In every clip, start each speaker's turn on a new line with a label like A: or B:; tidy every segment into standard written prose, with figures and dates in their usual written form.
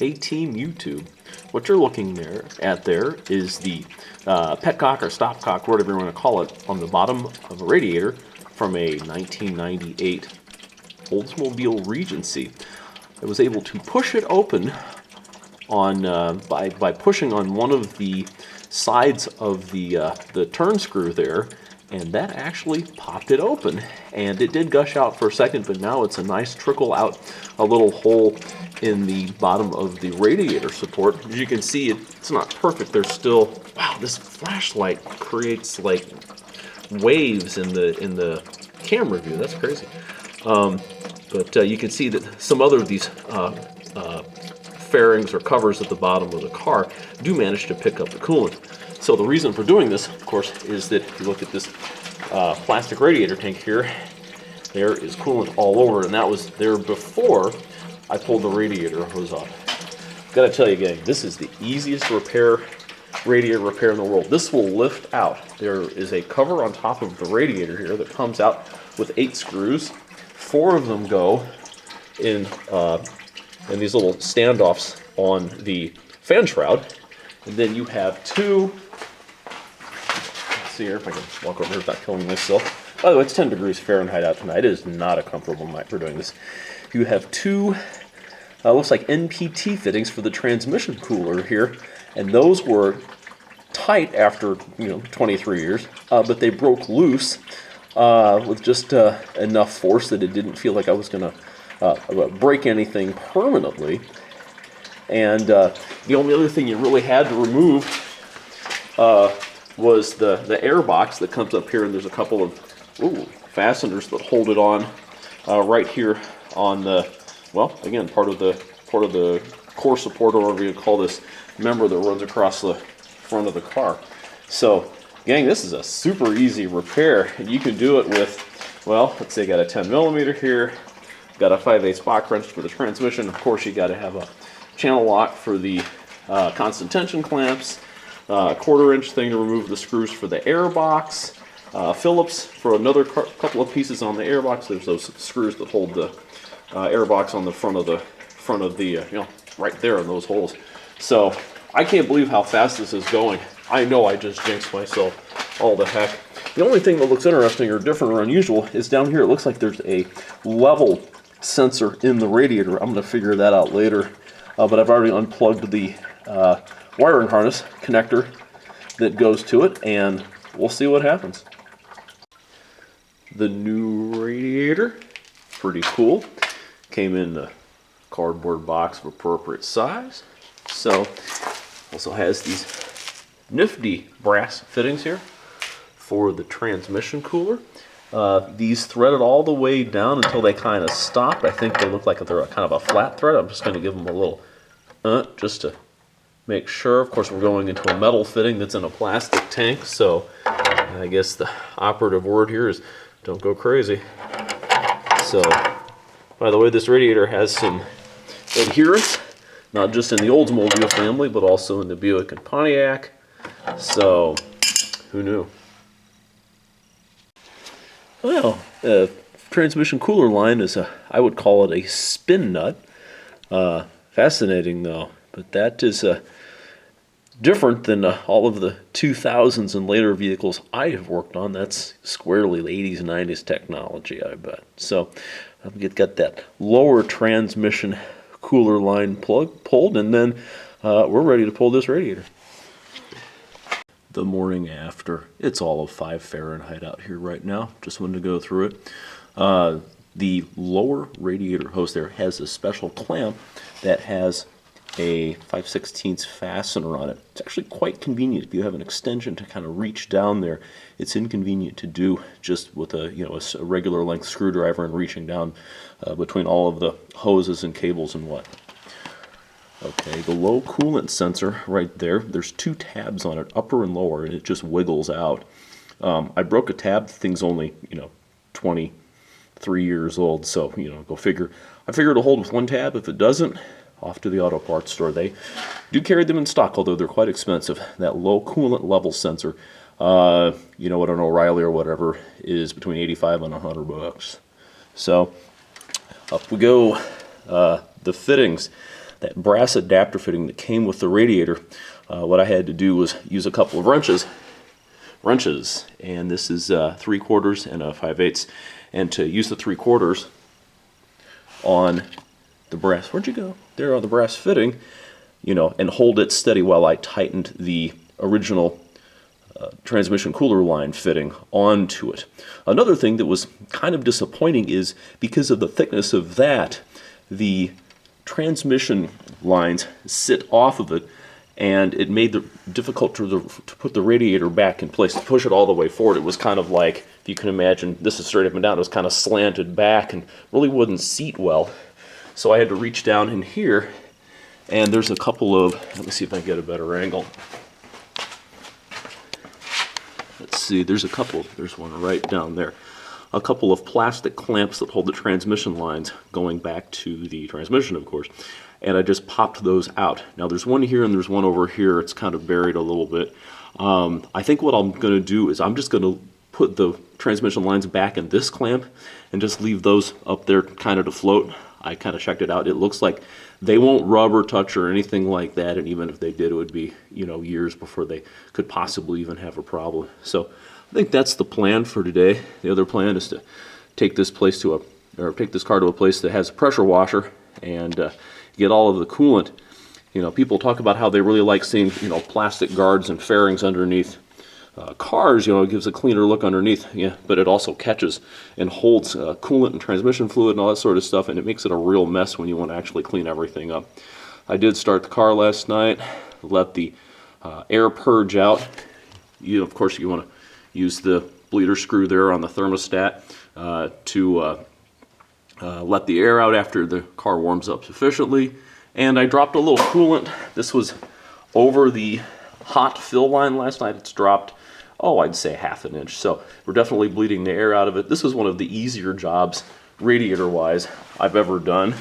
A: Hey Team YouTube. What you're looking at there is the petcock or stopcock, whatever you want to call it, on the bottom of a radiator from a 1998 Oldsmobile Regency. I was able to push it open on by pushing on one of the sides of the turn screw there, and that actually popped it open. And it did gush out for a second, but now it's a nice trickle out a little hole in the bottom of the radiator support. As you can see, it's not perfect. There's still, wow, this flashlight creates like waves in the camera view. That's crazy. But you can see that some other of these fairings or covers at the bottom of the car do manage to pick up the coolant. So the reason for doing this, of course, is that if you look at this plastic radiator tank here, there is coolant all over, and that was there before I pulled the radiator hose off. Gotta tell you, gang, this is the easiest radiator repair in the world. This will lift out. There is a cover on top of the radiator here that comes out with 8 screws. 4 of them go in these little standoffs on the fan shroud, and then you have 2. Let's see here if I can walk over here without killing myself. By the way, it's 10 degrees Fahrenheit out tonight. It is not a comfortable night for doing this. You have 2, looks like NPT fittings for the transmission cooler here, and those were tight after 23 years, but they broke loose with just enough force that it didn't feel like I was going to break anything permanently. And the only other thing you really had to remove was the air box that comes up here, and there's a couple of fasteners that hold it on right here on the, well, again, part of the core support, or whatever you call this member that runs across the front of the car. So, gang, this is a super easy repair, and you can do it with, well, let's say you got a 10mm here, got a 5/8 box wrench for the transmission. Of course, you got to have a channel lock for the constant tension clamps, a 1/4-inch thing to remove the screws for the air box, Phillips for another couple of pieces on the air box. There's those screws that hold the air box on the front of the right there in those holes. So I can't believe how fast this is going. I know I just jinxed myself all the heck. The only thing that looks interesting or different or unusual is down here. It looks like there's a level sensor in the radiator. I'm going to figure that out later. But I've already unplugged the wiring harness connector that goes to it, and we'll see what happens. The new radiator, pretty cool. Came in a cardboard box of appropriate size. So, also has these nifty brass fittings here for the transmission cooler. These threaded all the way down until they kind of stop. I think they look like they're kind of a flat thread. I'm just going to give them a little just to make sure. Of course, we're going into a metal fitting that's in a plastic tank, so I guess the operative word here is don't go crazy. So, by the way, this radiator has some adherents, not just in the Oldsmobile family, but also in the Buick and Pontiac. So, who knew? Well, transmission cooler line is I would call it a spin nut. Fascinating though, but that is different than all of the 2000s and later vehicles I have worked on. That's squarely the 80s and 90s technology, I bet. So I've got that lower transmission cooler line pulled, and then we're ready to pull this radiator. The morning after. It's all of 5 Fahrenheit out here right now. Just wanted to go through it. The lower radiator hose there has a special clamp that has a 5/16 fastener on it. It's actually quite convenient if you have an extension to kind of reach down there. It's inconvenient to do just with a a regular length screwdriver and reaching down between all of the hoses and cables and what. Okay, the low coolant sensor right there, there's 2 tabs on it, upper and lower, and it just wiggles out. I broke a tab, the thing's only, 23 years old, so, go figure. I figured it'll hold with 1 tab. If it doesn't, off to the auto parts store. They do carry them in stock, although they're quite expensive. That low coolant level sensor, at an O'Reilly or whatever, is between 85 and 100 bucks. So, up we go. The fittings. that brass adapter fitting that came with the radiator, what I had to do was use a couple of wrenches, and this is 3/4 and a 5/8, and to use the 3/4 on the brass, where'd you go? There on the brass fitting, you know, and hold it steady while I tightened the original transmission cooler line fitting onto it. Another thing that was kind of disappointing is because of the thickness of that, the transmission lines sit off of it, and it made it difficult to put the radiator back in place, to push it all the way forward. It was kind of like, if you can imagine, this is straight up and down, it was kind of slanted back and really wouldn't seat well. So I had to reach down in here, and there's a couple of, let me see if I can get a better angle. Let's see, there's one right down there. A couple of plastic clamps that hold the transmission lines going back to the transmission, of course. And I just popped those out. Now there's one here and there's one over here. It's kind of buried a little bit. I think what I'm going to do is I'm just going to put the transmission lines back in this clamp and just leave those up there kind of to float. I kind of checked it out. It looks like they won't rub or touch or anything like that, and even if they did, it would be, you know, years before they could possibly even have a problem. So I think that's the plan for today. The other plan is to take this car to a place that has a pressure washer and get all of the coolant. You know, people talk about how they really like seeing, you know, plastic guards and fairings underneath cars. You know, it gives a cleaner look underneath. Yeah, but it also catches and holds coolant and transmission fluid and all that sort of stuff, and it makes it a real mess when you want to actually clean everything up. I did start the car last night, let the air purge out. Of course, you want to use the bleeder screw there on the thermostat to let the air out after the car warms up sufficiently. And I dropped a little coolant. This was over the hot fill line last night. It's dropped, oh, I'd say 1/2 inch. So we're definitely bleeding the air out of it. This is one of the easier jobs, radiator-wise, I've ever done.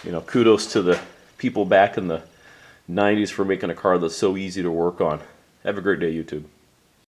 A: You know, kudos to the people back in the 90s for making a car that's so easy to work on. Have a great day, YouTube.